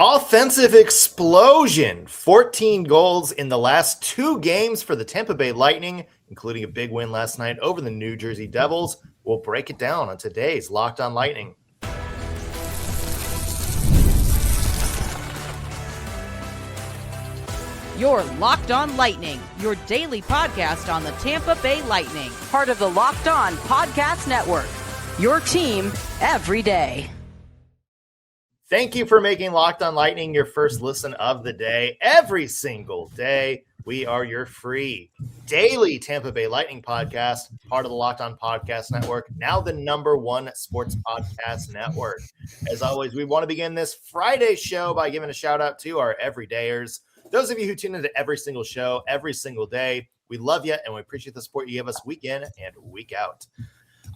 Offensive explosion. 14 goals in the last 2 games for the Tampa Bay Lightning, including a big win last night over the New Jersey Devils. We'll break it down on today's Locked On Lightning. Your Locked On Lightning, your daily podcast on the Tampa Bay Lightning. Part of the Locked On Podcast Network. Your team every day. Thank you for making Locked On Lightning your first listen of the day. Every single day, we are your free daily Tampa Bay Lightning podcast, part of the Locked On Podcast Network, now the #1 sports podcast network. As always, we want to begin this Friday show by giving a shout out to our everydayers. Those of you who tune into every single show, every single day, we love you and we appreciate the support you give us week in and week out.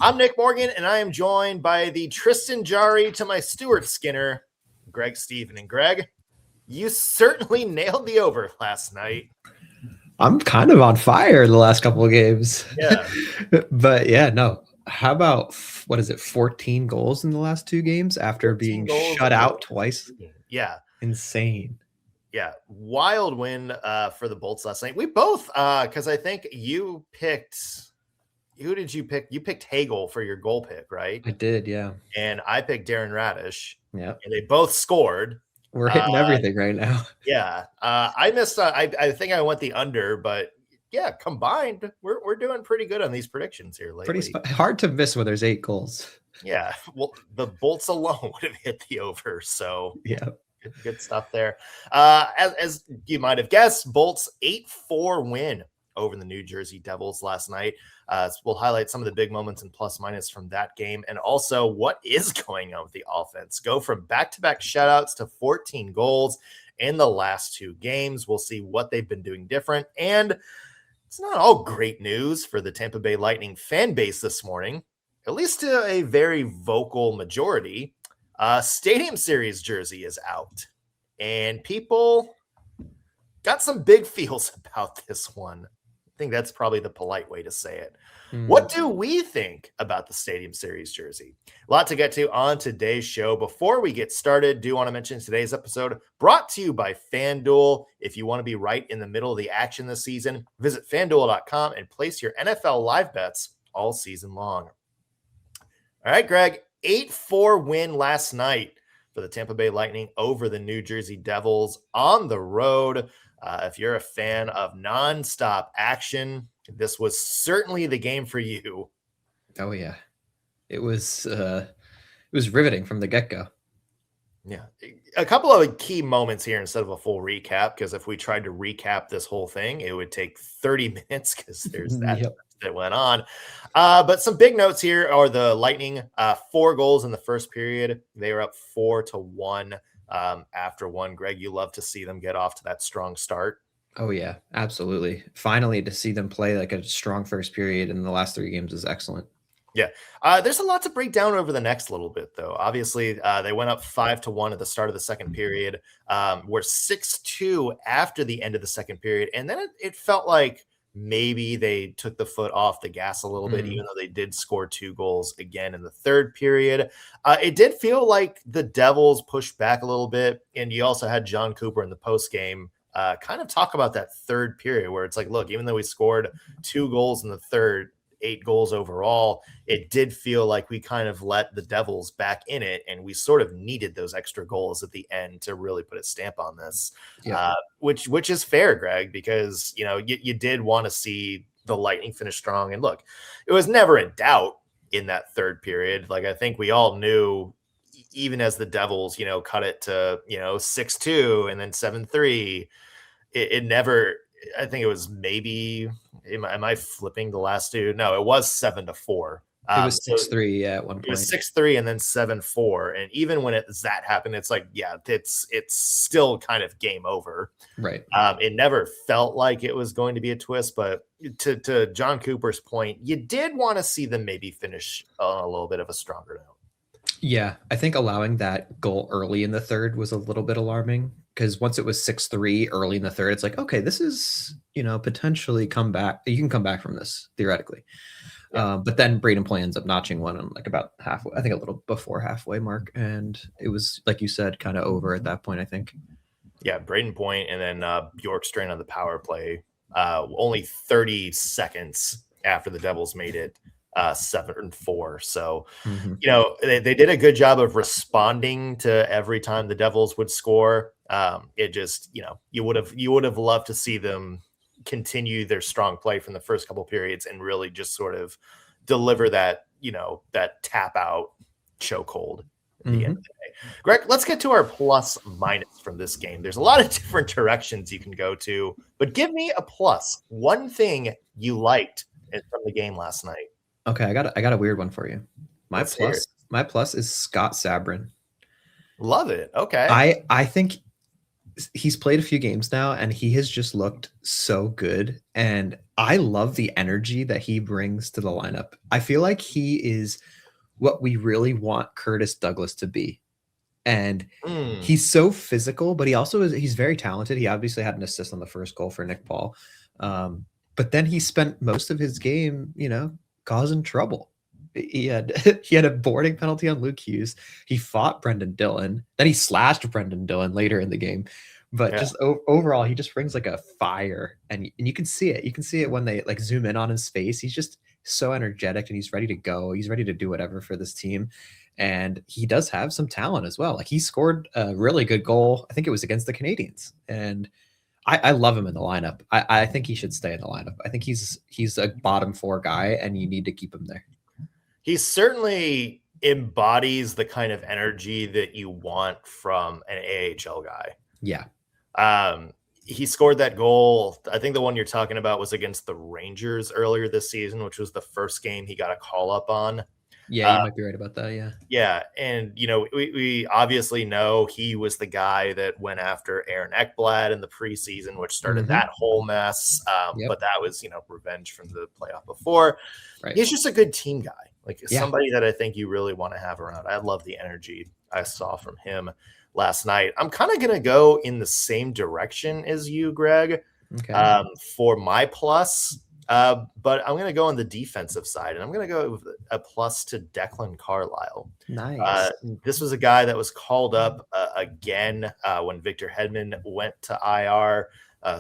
I'm Nick Morgan, and I am joined by the Tristan Jarry to my Stuart Skinner, Greg Stephen. And Greg, you certainly nailed the over last night. I'm kind of on fire the last couple of games. Yeah. But yeah, no. How about, 14 goals in the last 2 games after being shut out twice? Yeah. Insane. Yeah, wild win for the Bolts last night. We both, because I think you picked, who did you pick? You picked Hagel for your goal pick, right? I did, yeah. And I picked Darren Raddysh. Yeah. And they both scored. We're hitting everything right now. Yeah. I missed, I think I went the under, but yeah, combined, we're doing pretty good on these predictions here lately. Pretty hard to miss when there's 8 goals. Yeah. Well, the Bolts alone would have hit the over. So yeah. Good stuff there. As you might have guessed, Bolts 8-4 win over the New Jersey Devils last night. We'll highlight some of the big moments and plus minus from that game, and also what is going on with the offense. Go from back-to-back shutouts to 14 goals in the last 2 games. We'll see what they've been doing different, and it's not all great news for the Tampa Bay Lightning fan base this morning, at least to a very vocal majority. Stadium Series jersey is out, and people got some big feels about this one. I think that's probably the polite way to say it. What do we think about the Stadium Series jersey? A lot to get to on today's show. Before we get started, do want to mention today's episode brought to you by FanDuel. If you want to be right in the middle of the action this season, visit FanDuel.com and place your NFL live bets all season long. All right, Greg. 8-4 win last night for the Tampa Bay Lightning over the New Jersey Devils on the road. If you're a fan of nonstop action, this was certainly the game for you. Oh yeah, it was riveting from the get-go. Yeah, a couple of key moments here instead of a full recap, because if we tried to recap this whole thing, it would take 30 minutes because there's that. Yep. That went on. But some big notes here are the Lightning, 4 goals in the first period. They were up 4-1 after one. Greg, you love to see them get off to that strong start. Oh, yeah, absolutely. Finally, to see them play like a strong first period in the last 3 games is excellent. Yeah. There's a lot to break down over the next little bit, though. Obviously, they went up 5-1 at the start of the second period. We're 6-2 after the end of the second period. And then it felt like maybe they took the foot off the gas a little bit, even though they did score 2 goals again in the third period. It did feel like the Devils pushed back a little bit. And you also had John Cooper in the post game kind of talk about that third period where it's like, look, even though we scored 2 goals in the third, 8 goals overall, it did feel like we kind of let the Devils back in it, and we sort of needed those extra goals at the end to really put a stamp on this. Yeah. Which is fair, Greg, because you did want to see the Lightning finish strong. And look, it was never in doubt in that third period. Like, I think we all knew, even as the Devils cut it to 6-2 and then 7-3, it never. I think it was maybe. Am I flipping the last 2? No, it was 7-4. It was 6-3, yeah, at one point. It was 6-3 and then 7-4. And even when that happened, it's like, yeah, it's still kind of game over. Right. It never felt like it was going to be a twist, but to John Cooper's point, you did want to see them maybe finish on a little bit of a stronger note. Yeah, I think allowing that goal early in the third was a little bit alarming, because once it was 6-3 early in the third, it's like, okay, this is, potentially come back. You can come back from this theoretically. But then Braden Point ends up notching one on like about halfway, I think a little before halfway mark. And it was, like you said, kind of over at that point, I think. Yeah, Braden Point and then Bjorkstrand on the power play. Only 30 seconds after the Devils made it 7-4. So, they did a good job of responding to every time the Devils would score. It just, you would have loved to see them continue their strong play from the first couple periods and really just sort of deliver that, that tap out chokehold at the end of the day. Greg, let's get to our plus minus from this game. There's a lot of different directions you can go to, but give me a plus. One thing you liked from the game last night. Okay, I got a weird one for you. My plus is Scott Sabrin. Love it. Okay. I think he's played a few games now and he has just looked so good. And I love the energy that he brings to the lineup. I feel like he is what we really want Curtis Douglas to be. And he's so physical, but he's very talented. He obviously had an assist on the first goal for Nick Paul. But then he spent most of his game, causing trouble. He had a boarding penalty on Luke Hughes. He fought Brendan Dillon. Then he slashed Brendan Dillon later in the game. But just overall, he just brings like a fire, and you can see it. You can see it when they like zoom in on his face. He's just so energetic, and he's ready to go. He's ready to do whatever for this team. And he does have some talent as well. Like he scored a really good goal. I think it was against the Canadiens. And I love him in the lineup. I think he should stay in the lineup. I think he's a bottom 4 guy, and you need to keep him there. He certainly embodies the kind of energy that you want from an AHL guy. Yeah. He scored that goal. I think the one you're talking about was against the Rangers earlier this season, which was the first game he got a call up on. Yeah, you might be right about that. Yeah. Yeah. And, we obviously know he was the guy that went after Aaron Ekblad in the preseason, which started that whole mess. But that was, revenge from the playoff before. Right. He's just a good team guy, somebody that I think you really want to have around. I love the energy I saw from him last night. I'm kind of going to go in the same direction as you, Greg, for my plus. But I'm going to go on the defensive side, and I'm going to go with a plus to Declan Carlisle. Nice. This was a guy that was called up again when Victor Hedman went to IR.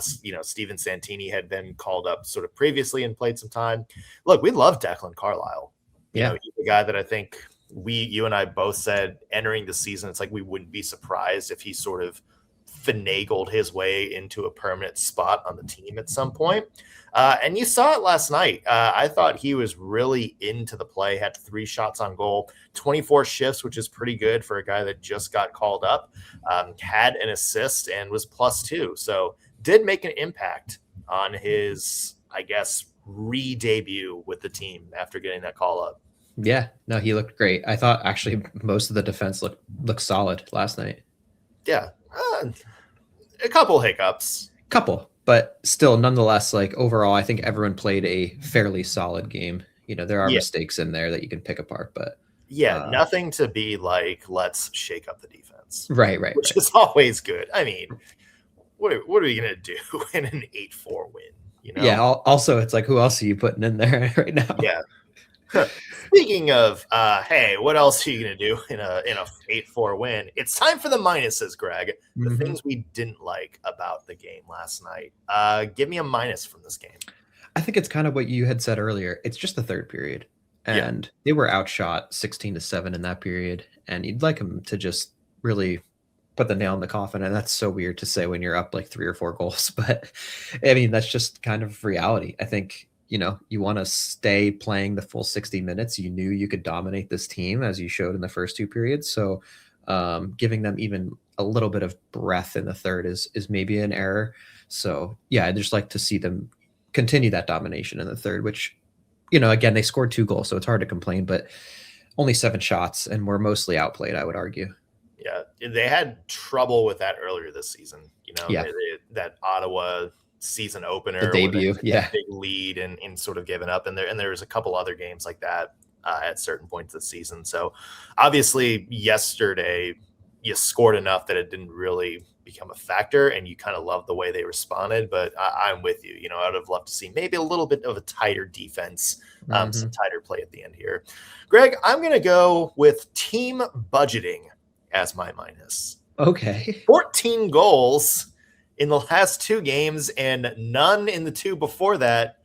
Steven Santini had been called up sort of previously and played some time. Look, we love Declan Carlisle. He's a guy that I think you and I both said entering the season, it's like we wouldn't be surprised if he sort of finagled his way into a permanent spot on the team at some point. And you saw it last night. I thought he was really into the play, had 3 shots on goal, 24 shifts, which is pretty good for a guy that just got called up, had an assist and was +2. So did make an impact on his, I guess, re-debut with the team after getting that call up. Yeah, no, he looked great. I thought actually most of the defense looked solid last night. Yeah, a couple hiccups. But still, nonetheless, overall, I think everyone played a fairly solid game. There are mistakes in there that you can pick apart, but nothing to be like, let's shake up the defense. Right. Which is always good. I mean, what are we going to do in an 8-4 win? Yeah. Also, it's like, who else are you putting in there right now? Yeah. Speaking of, hey, what else are you going to do in a 8-4 win? It's time for the minuses, Greg. The things we didn't like about the game last night. Give me a minus from this game. I think it's kind of what you had said earlier. It's just the third period, and they were outshot 16-7 in that period. And you'd like them to just really put the nail in the coffin. And that's so weird to say when you're up 3 or 4 goals, but I mean that's just kind of reality. I think. You want to stay playing the full 60 minutes. You knew you could dominate this team as you showed in the first 2 periods. So giving them even a little bit of breath in the third is maybe an error. So yeah, I'd just like to see them continue that domination in the third, which, again, they scored 2 goals, so it's hard to complain, but only 7 shots and were mostly outplayed, I would argue. Yeah. They had trouble with that earlier this season. That Ottawa season opener, the debut, big lead and sort of given up, and there's a couple other games like that at certain points this season. So obviously yesterday you scored enough that it didn't really become a factor, and you kind of love the way they responded. But I'm with you. I'd have loved to see maybe a little bit of a tighter defense, some tighter play at the end here. Greg, I'm going to go with team budgeting as my minus. Okay. 14 goals in the last 2 games and none in the 2 before that.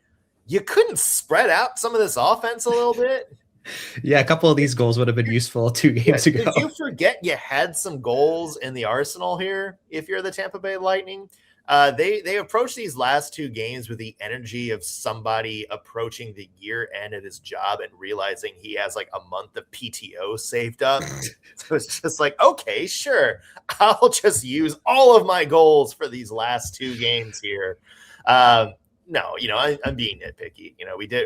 You couldn't spread out some of this offense a little bit? Yeah, a couple of these goals would have been useful 2 games ago. Did you forget you had some goals in the arsenal here if you're the Tampa Bay Lightning? They approach these last 2 games with the energy of somebody approaching the year end at his job and realizing he has like a month of PTO saved up. So it's just like, okay, sure, I'll just use all of my goals for these last 2 games here. No, I'm being nitpicky.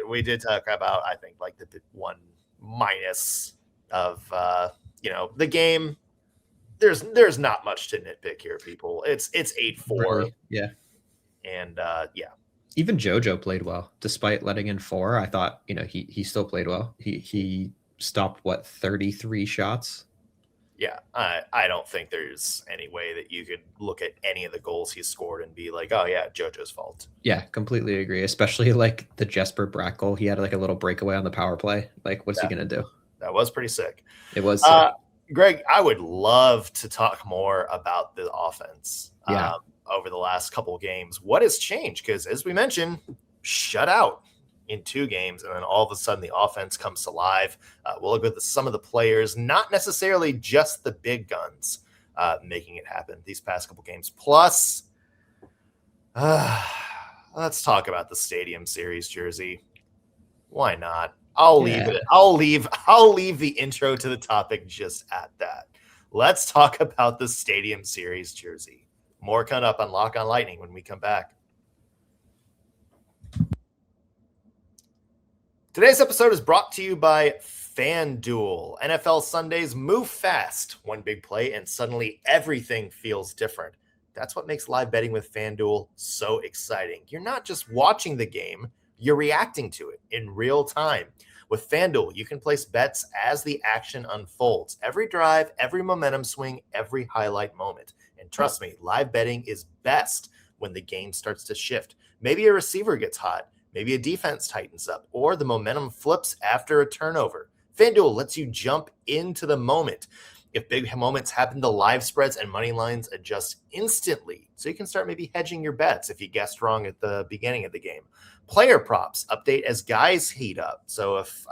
We did talk about, I think, like the one minus of the game. There's not much to nitpick here, people. It's 8-4. Really? Yeah. And even JoJo played well despite letting in 4. I thought, he still played well. He stopped 33 shots. Yeah, I don't think there's any way that you could look at any of the goals he scored and be like, oh yeah, JoJo's fault. Yeah, completely agree. Especially like the Jesper Bratt goal. He had like a little breakaway on the power play. Like, what's he gonna do? That was pretty sick. It was. Greg, I would love to talk more about the offense over the last couple of games. What has changed? Because as we mentioned, shut out in 2 games, and then all of a sudden the offense comes to life. We'll look at some of the players, not necessarily just the big guns, making it happen these past couple games. Plus, let's talk about the Stadium Series jersey. Why not? I'll leave it. I'll leave the intro to the topic just at that. Let's talk about the Stadium Series jersey. More coming up on Lock on Lightning when we come back. Today's episode is brought to you by FanDuel. NFL Sundays move fast. One big play and suddenly everything feels different. That's what makes live betting with FanDuel so exciting. You're not just watching the game, you're reacting to it in real time. With FanDuel, you can place bets as the action unfolds. Every drive, every momentum swing, every highlight moment. And trust me, live betting is best when the game starts to shift. Maybe a receiver gets hot. Maybe a defense tightens up, or the momentum flips after a turnover. FanDuel lets you jump into the moment. If big moments happen, the live spreads and money lines adjust instantly, so you can start maybe hedging your bets if you guessed wrong at the beginning of the game. Player props update as guys heat up. So if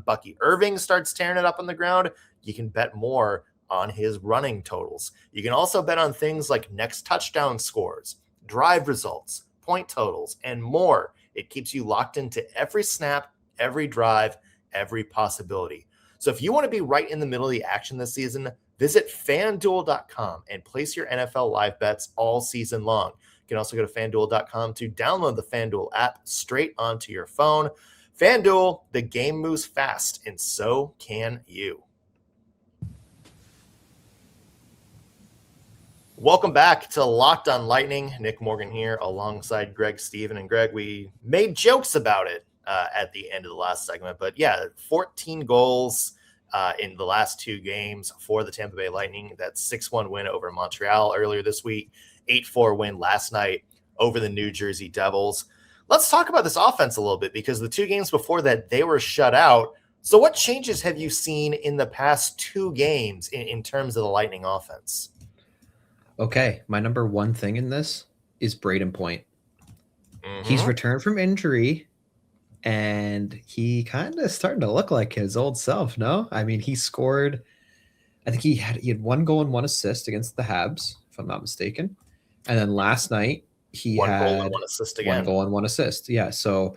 Bucky Irving starts tearing it up on the ground, you can bet more on his running totals. You can also bet on things like next touchdown scores, drive results, point totals, and more. It keeps you locked into every snap, every drive, every possibility. So if you want to be right in the middle of the action this season, visit FanDuel.com and place your NFL live bets all season long. You can also go to FanDuel.com to download the FanDuel app straight onto your phone. FanDuel, the game moves fast, and so can you. Welcome back to Locked on Lightning. Nick Morgan here alongside Greg Steven. And Greg, we made jokes about it at the end of the last segment. But yeah, 14 goals in the last 2 games for the Tampa Bay Lightning. That 6-1 win over Montreal earlier this week. 8-4 win last night over the New Jersey Devils. Let's talk about this offense a little bit, because the 2 games before that, they were shut out. So what changes have you seen in the past 2 games in terms of the Lightning offense? Okay, my number 1 thing in this is Braden Point. He's returned from injury, and he kind of starting to look like his old self, no? I mean, he scored, I think he had 1 goal and 1 assist against the Habs, if I'm not mistaken. And then last night, he had 1 goal and 1 assist again. 1 goal and 1 assist, yeah. So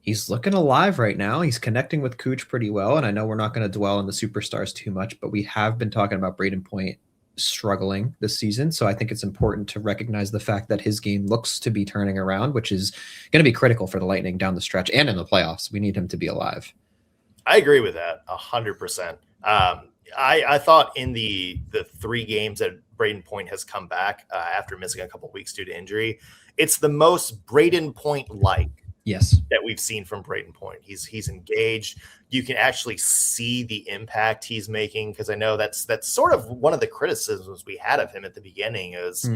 he's looking alive right now. He's connecting with Cooch pretty well, and I know we're not going to dwell on the superstars too much, but we have been talking about Braden Point struggling this season. So I think it's important to recognize the fact that his game looks to be turning around, which is going to be critical for the Lightning down the stretch and in the playoffs. We need him to be alive. I agree with that 100%. I thought in the 3 games that Braden Point has come back after missing a couple of weeks due to injury, it's the most Braden Point-like Yes. that we've seen from Braden Point. He's engaged. You can actually see the impact he's making, because I know that's sort of one of the criticisms we had of him at the beginning is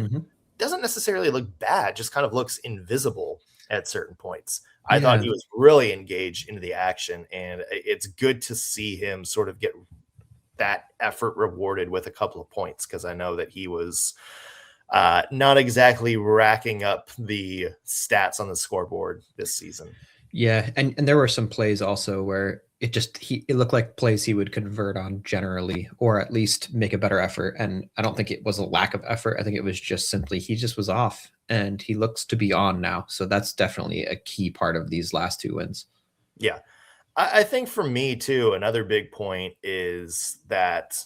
doesn't necessarily look bad, just kind of looks invisible at certain points. I thought he was really engaged into the action, and it's good to see him sort of get that effort rewarded with a couple of points, because I know that he was not exactly racking up the stats on the scoreboard this season. Yeah, and there were some plays also where it looked like plays he would convert on generally, or at least make a better effort. And I don't think it was a lack of effort. I think it was just simply he just was off, and he looks to be on now. So that's definitely a key part of these last 2 wins. Yeah. I think for me too, another big point is that,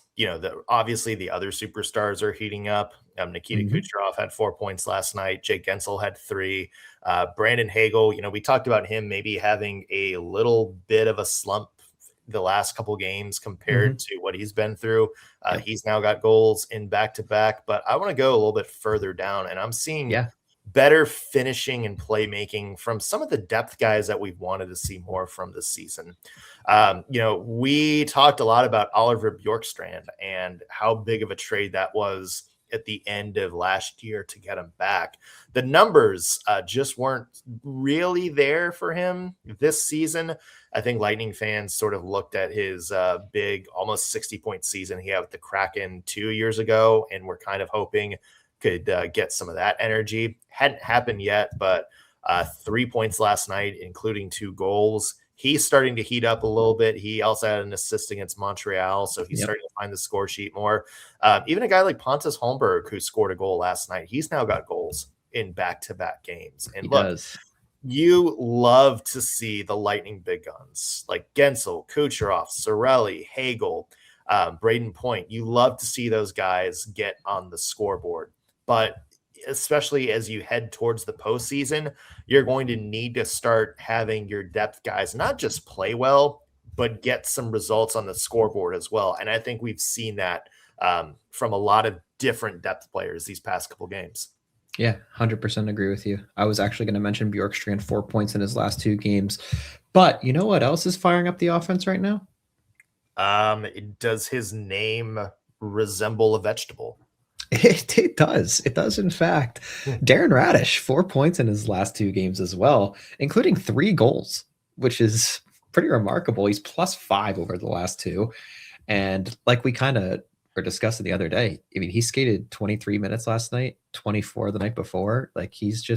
obviously the other superstars are heating up. Nikita Kucherov had 4 points last night. Jake Gensel had 3. Brandon Hagel, we talked about him maybe having a little bit of a slump the last couple games compared to what he's been through. He's now got goals in back-to-back, but I want to go a little bit further down, and I'm seeing better finishing and playmaking from some of the depth guys that we've wanted to see more from this season. We talked a lot about Oliver Bjorkstrand and how big of a trade that was at the end of last year to get him back. The numbers just weren't really there for him this season. I think Lightning fans sort of looked at his big, almost 60-point season he had with the Kraken 2 years ago, and we're kind of hoping could get some of that energy. Hadn't happened yet, but 3 points last night, including 2 goals. He's starting to heat up a little bit. He also had an assist against Montreal, so he's starting to find the score sheet more. Even a guy like Pontus Holmberg, who scored a goal last night, he's now got goals in back-to-back games. And you love to see the Lightning big guns like Gensel, Kucherov, Cirelli, Hagel, Braden Point. You love to see those guys get on the scoreboard. But especially as you head towards the postseason, you're going to need to start having your depth guys not just play well, but get some results on the scoreboard as well. And I think we've seen that from a lot of different depth players these past couple games. Yeah, 100% agree with you. I was actually going to mention Bjorkstrand, 4 points in his last 2 games. But you know what else is firing up the offense right now? Does his name resemble a vegetable? It does. It does, in fact. Darren Raddysh, 4 points in his last 2 games as well, including 3 goals, which is pretty remarkable. He's +5 over the last 2. And like we kind of were discussing the other day, I mean, he skated 23 minutes last night, 24 the night before. Like he's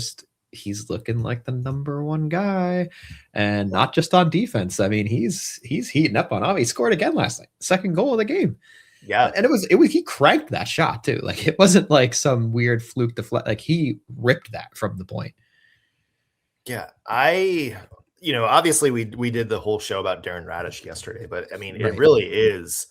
looking like the number 1 guy, and not just on defense. I mean, he's heating up on. He scored again last night, 2nd goal of the game. Yeah, and it was he cranked that shot too. Like it wasn't like some weird fluke deflect. Like he ripped that from the point. Yeah, obviously we did the whole show about Darren Raddysh yesterday, but I mean, it really is.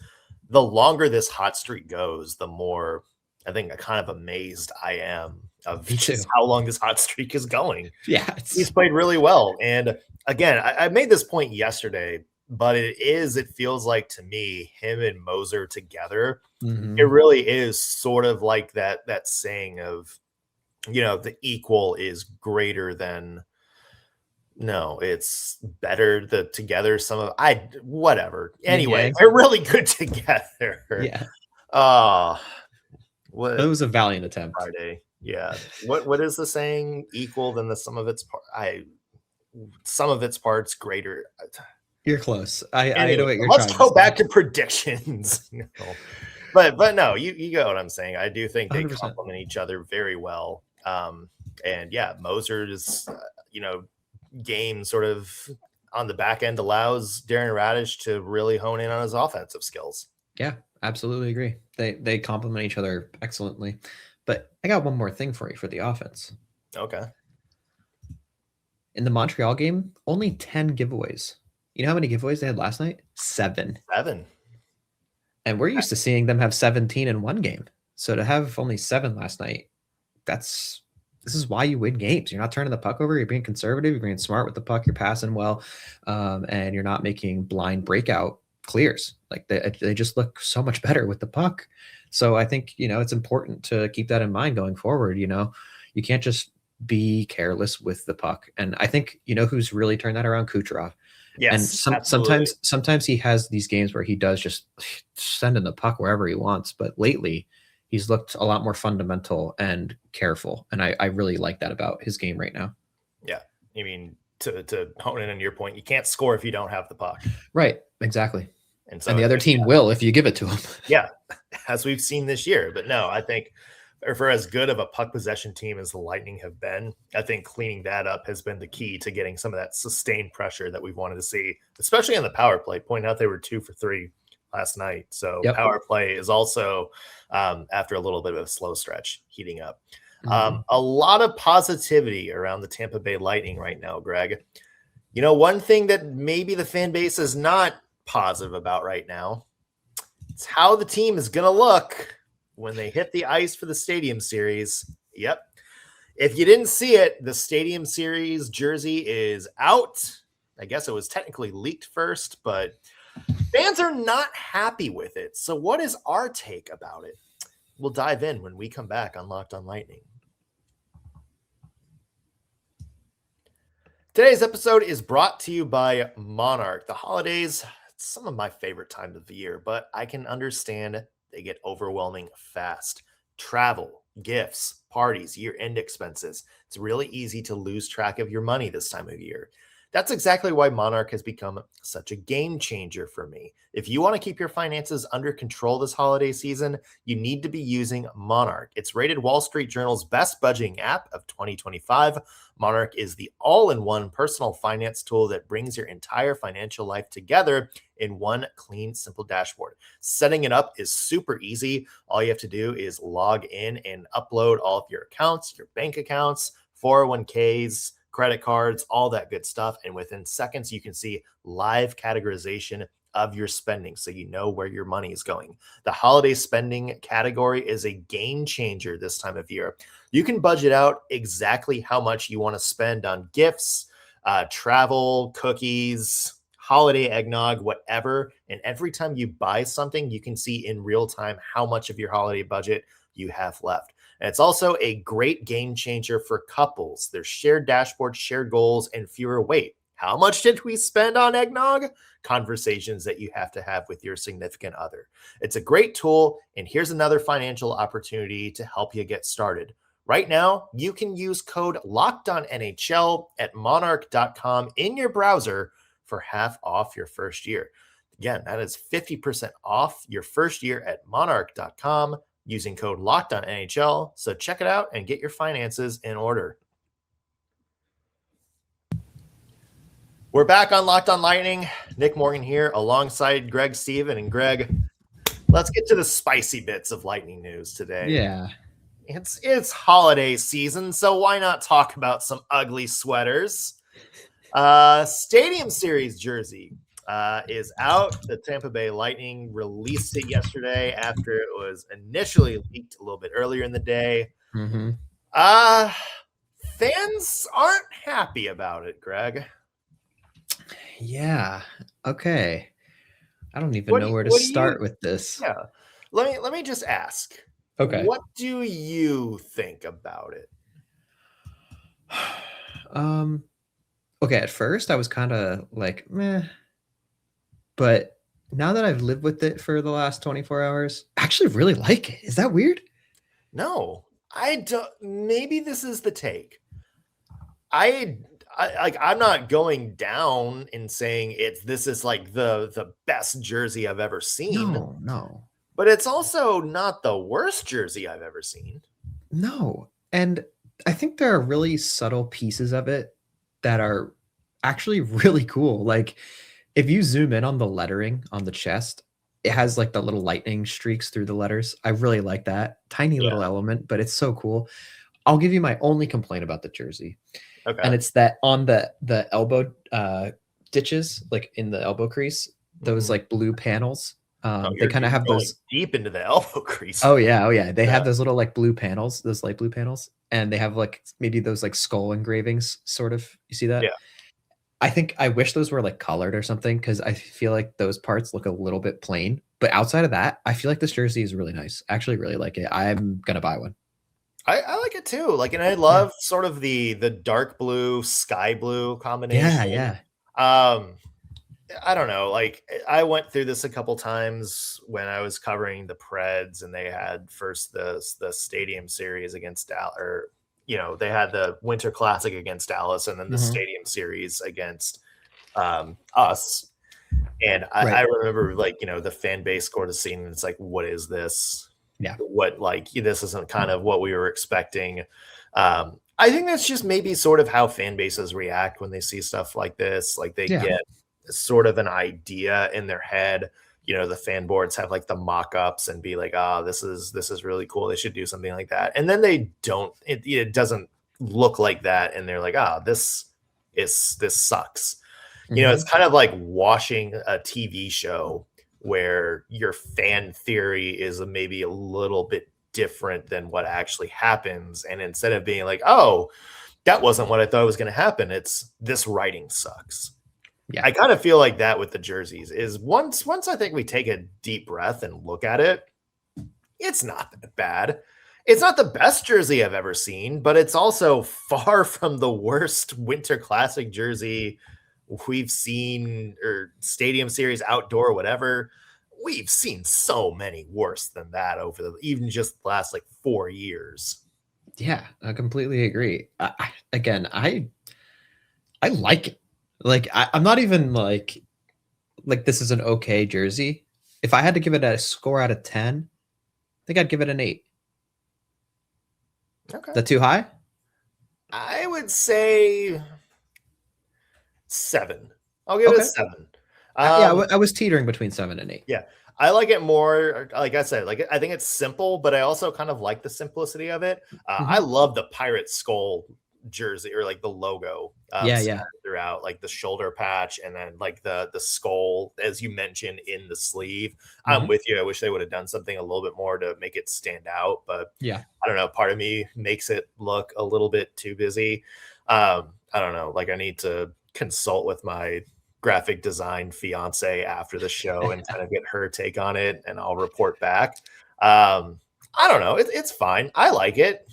The longer this hot streak goes, the more I think kind of amazed I am of just how long this hot streak is going. Yeah, he's played really well, and again, I made this point yesterday. But it feels like to me, him and Moser together, it really is sort of like that saying of, the equal is greater than, no, it's better together. Whatever. Anyway, they're really good together. Yeah. It was a valiant attempt. Friday. Yeah. What is the saying? Equal than the sum of its parts greater. You're close. I know what you're let's go back to predictions. But no, you get what I'm saying. I do think they 100%. Complement each other very well. And yeah, Moser's game sort of on the back end allows Darren Raddysh to really hone in on his offensive skills. Yeah, absolutely agree. They complement each other excellently. But I got one more thing for you for the offense. Okay. In the Montreal game, only 10 giveaways. You know how many giveaways they had last night? 7. And we're used to seeing them have 17 in one game. So to have only 7 last night, this is why you win games. You're not turning the puck over. You're being conservative. You're being smart with the puck. You're passing well, and you're not making blind breakout clears. Like they just look so much better with the puck. So I think it's important to keep that in mind going forward. You can't just be careless with the puck. And I think, who's really turned that around? Kucherov. Yes, And absolutely. sometimes he has these games where he does just sending the puck wherever he wants. But lately, he's looked a lot more fundamental and careful. And I really like that about his game right now. Yeah. I mean, to hone in on your point, you can't score if you don't have the puck. Right. Exactly. And so the other team will if you give it to them. Yeah, as we've seen this year. But no, I think for as good of a puck possession team as the Lightning have been, I think cleaning that up has been the key to getting some of that sustained pressure that we've wanted to see, especially on the power play. Point out they were 2 for 3 last night. So Power play is also, after a little bit of a slow stretch, heating up. A lot of positivity around the Tampa Bay Lightning right now, Greg. One thing that maybe the fan base is not positive about right now, it's how the team is going to look when they hit the ice for the Stadium Series. Yep. If you didn't see it, the Stadium Series jersey is out. I guess it was technically leaked first, but fans are not happy with it. So what is our take about it? We'll dive in when we come back on Locked on Lightning. Today's episode is brought to you by Monarch. The holidays, it's some of my favorite times of the year, but I can understand they get overwhelming fast. Travel, gifts, parties, year-end expenses. It's really easy to lose track of your money this time of year. That's exactly why Monarch has become such a game changer for me. If you want to keep your finances under control this holiday season, you need to be using Monarch. It's rated Wall Street Journal's best budgeting app of 2025. Monarch is the all-in-one personal finance tool that brings your entire financial life together in one clean, simple dashboard. Setting it up is super easy. All you have to do is log in and upload all of your accounts, your bank accounts, 401ks, credit cards, all that good stuff. And within seconds, you can see live categorization of your spending so you know where your money is going. The holiday spending category is a game changer this time of year. You can budget out exactly how much you want to spend on gifts, travel, cookies, holiday eggnog, whatever. And every time you buy something, you can see in real time how much of your holiday budget you have left. And it's also a great game changer for couples. There's shared dashboards, shared goals, and fewer wait. How much did we spend on eggnog? Conversations that you have to have with your significant other. It's a great tool, and here's another financial opportunity to help you get started. Right now, you can use code LOCKEDONNHL at monarch.com in your browser for half off your first year. Again, that is 50% off your first year at monarch.com using code LOCKEDONNHL. So check it out and get your finances in order. We're back on Locked on Lightning. Nick Morgan here alongside Greg Steven. And Greg, let's get to the spicy bits of Lightning news today. Yeah. It's holiday season, so why not talk about some ugly sweaters? Stadium Series jersey is out. The Tampa Bay Lightning released it yesterday after it was initially leaked a little bit earlier in the day. Mm-hmm. Fans aren't happy about it, Greg. Yeah. Okay. I don't even know where to start with this. Yeah. Let me just ask. Okay. What do you think about it? Okay, at first I was kind of like, meh. But now that I've lived with it for the last 24 hours, I actually really like it. Is that weird? No. I don't. Maybe this is the take. I'm not going down and saying this is like the best jersey I've ever seen. No. But it's also not the worst jersey I've ever seen. No. And I think there are really subtle pieces of it that are actually really cool. Like if you zoom in on the lettering on the chest, it has like the little lightning streaks through the letters. I really like that. Tiny little element, but it's so cool. I'll give you my only complaint about the jersey. Okay. And it's that on the elbow ditches, like in the elbow crease, those like blue panels. They kind of have those deep into the elbow crease. Oh yeah. They have those little like blue panels, those light blue panels, and they have like maybe those like skull engravings, sort of. You see that? Yeah. I wish those were like colored or something because I feel like those parts look a little bit plain. But outside of that, I feel like this jersey is really nice. I actually really like it. I'm gonna buy one. I like it too. Like, and I love sort of the dark blue, sky blue combination. Yeah. Um, I don't know. Like, I went through this a couple times when I was covering the Preds, and they had first the Stadium Series against Dallas, or they had the Winter Classic against Dallas, and then the Stadium Series against us. And I remember, like, the fan base scored a scene, and it's like, what is this? Yeah. What, like, this isn't kind of what we were expecting. I think that's just maybe sort of how fan bases react when they see stuff like this. Like, they get sort of an idea in their head. The fan boards have like the mock-ups and be like, this is really cool. They should do something like that. And then they don't, it doesn't look like that. And they're like, this sucks. It's kind of like watching a TV show where your fan theory is maybe a little bit different than what actually happens. And instead of being like, that wasn't what I thought was going to happen, it's this writing sucks. Yeah. I kind of feel like that with the jerseys is once I think we take a deep breath and look at it, it's not that bad. It's not the best jersey I've ever seen, but it's also far from the worst Winter Classic jersey we've seen, or Stadium Series, outdoor, whatever. We've seen so many worse than that over even just the last like 4 years. Yeah, I completely agree. I like it. Like, I'm not even like this is an okay jersey. If I had to give it a score out of 10, I think I'd give it an 8. Okay. Is that too high? I would say 7. I'll give it a 7. I was teetering between 7 and 8. Yeah. I like it more, like I said, like, I think it's simple, but I also kind of like the simplicity of it. I love the pirate skull jersey, or like the logo throughout, like the shoulder patch, and then like the skull, as you mentioned, in the sleeve. I'm with you. I wish they would have done something a little bit more to make it stand out, but I don't know, part of me makes it look a little bit too busy. I don't know, like, I need to consult with my graphic design fiance after the show and kind of get her take on it, and I'll report back. I don't know, it's fine. I like it.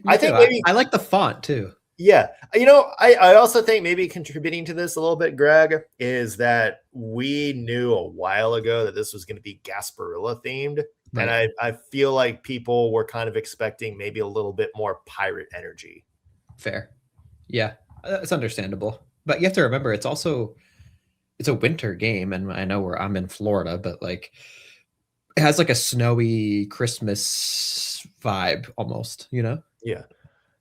I think maybe I like the font too. Yeah. I also think maybe contributing to this a little bit, Greg, is that we knew a while ago that this was going to be Gasparilla themed. Right. And I feel like people were kind of expecting maybe a little bit more pirate energy. Fair. Yeah, it's understandable. But you have to remember, it's a winter game. And I know I'm in Florida, but like, it has like a snowy Christmas vibe almost, Yeah.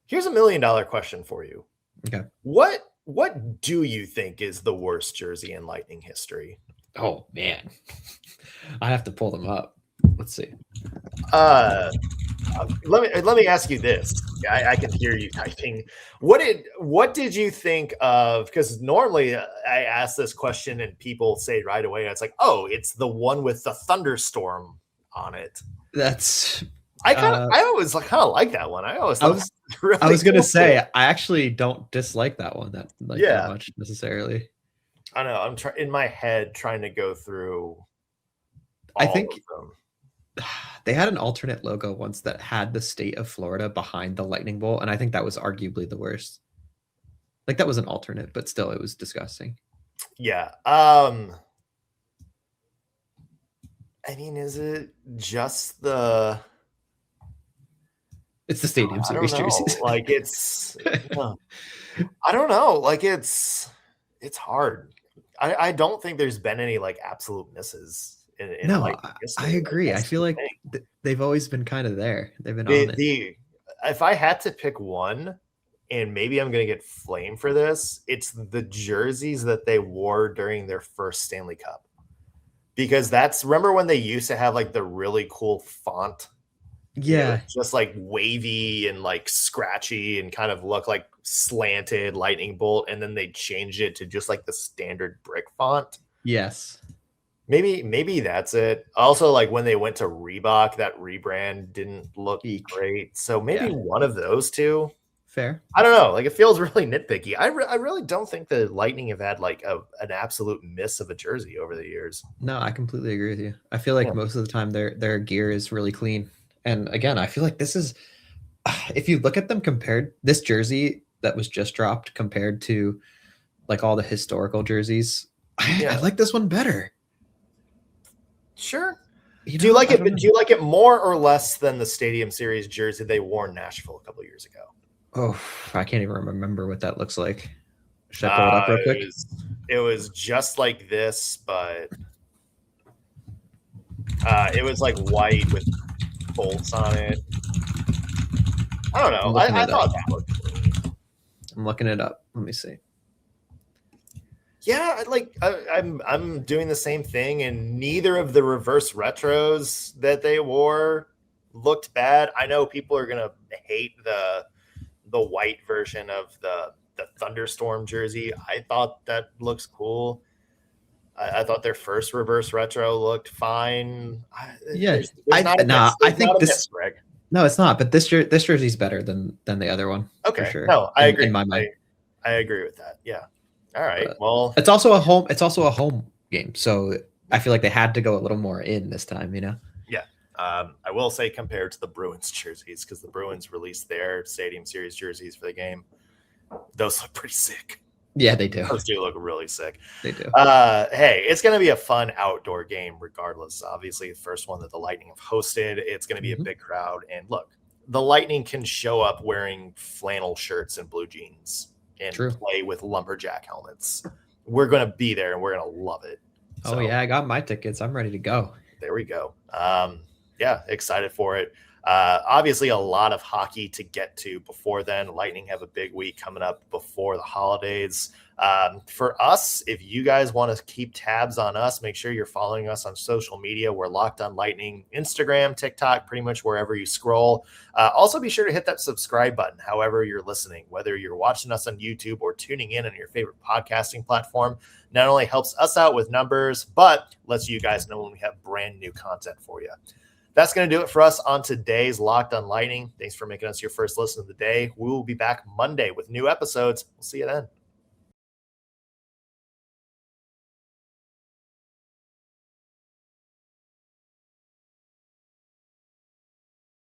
Here's $1 million question for you. Okay. What do you think is the worst jersey in Lightning history? Oh man, I have to pull them up. Let's see. Let me ask you this. I can hear you typing. What did you think of? Because normally I ask this question and people say right away, it's like, it's the one with the thunderstorm on it. That's. I always kind of like that one. I always thought really I was gonna say I actually don't dislike that one that much necessarily. I know. I'm in my head trying to go through. I think they had an alternate logo once that had the state of Florida behind the lightning bolt, and I think that was arguably the worst. Like, that was an alternate, but still, it was disgusting. Yeah. I mean, is it just the? It's the Stadium Series jerseys. Like, it's, I don't know. Like, it's hard. I don't think there's been any like absolute misses. No, I agree. Like, I feel like they've always been kind of there. They've been on it. If I had to pick one, and maybe I'm going to get flamed for this, it's the jerseys that they wore during their first Stanley Cup. Because remember when they used to have like the really cool font? Yeah. Just like wavy and like scratchy and kind of look like slanted lightning bolt. And then they changed it to just like the standard brick font. Yes. Maybe that's it. Also, like when they went to Reebok, that rebrand didn't look great. So maybe one of those two. Fair. I don't know. Like, it feels really nitpicky. I really don't think the Lightning have had like an absolute miss of a jersey over the years. No, I completely agree with you. I feel like most of the time their gear is really clean. And again, I feel like this is if you look at them compared, this jersey that was just dropped compared to like all the historical jerseys, I like this one better. Sure. You Do you like it? Do you like it more or less than the Stadium Series jersey they wore in Nashville a couple of years ago? Oh, I can't even remember what that looks like. Should I pull it up real quick? It was just like this, but it was like white with bolts on it. I don't know. I thought that looked cool. I'm looking it up. Let me see. Yeah, I'm doing the same thing, and neither of the reverse retros that they wore looked bad. I know people are gonna hate the white version of the Thunderstorm jersey. I thought that looks cool. I thought their first reverse retro looked fine. I think this. Greg. No, it's not. But this jersey's better than the other one. Okay, for sure. No, I agree. In my mind, I agree with that. Yeah. All right. Well, it's also a home. It's also a home game, so I feel like they had to go a little more in this time. Yeah. I will say compared to the Bruins jerseys, because the Bruins released their Stadium Series jerseys for the game, those look pretty sick. Yeah, they do. Those do look really sick. They do. Hey, it's going to be a fun outdoor game regardless. Obviously, the first one that the Lightning have hosted, it's going to be a big crowd. And look, the Lightning can show up wearing flannel shirts and blue jeans and play with lumberjack helmets. We're going to be there and we're going to love it. So, I got my tickets. I'm ready to go. There we go. Excited for it. Obviously, a lot of hockey to get to before then. Lightning have a big week coming up before the holidays. For us, if you guys want to keep tabs on us, make sure you're following us on social media. We're Locked On Lightning, Instagram, TikTok, pretty much wherever you scroll. Also, be sure to hit that subscribe button, however you're listening, whether you're watching us on YouTube or tuning in on your favorite podcasting platform. Not only helps us out with numbers, but lets you guys know when we have brand new content for you. That's going to do it for us on today's Locked On Lightning. Thanks for making us your first listen of the day. We will be back Monday with new episodes. We'll see you then.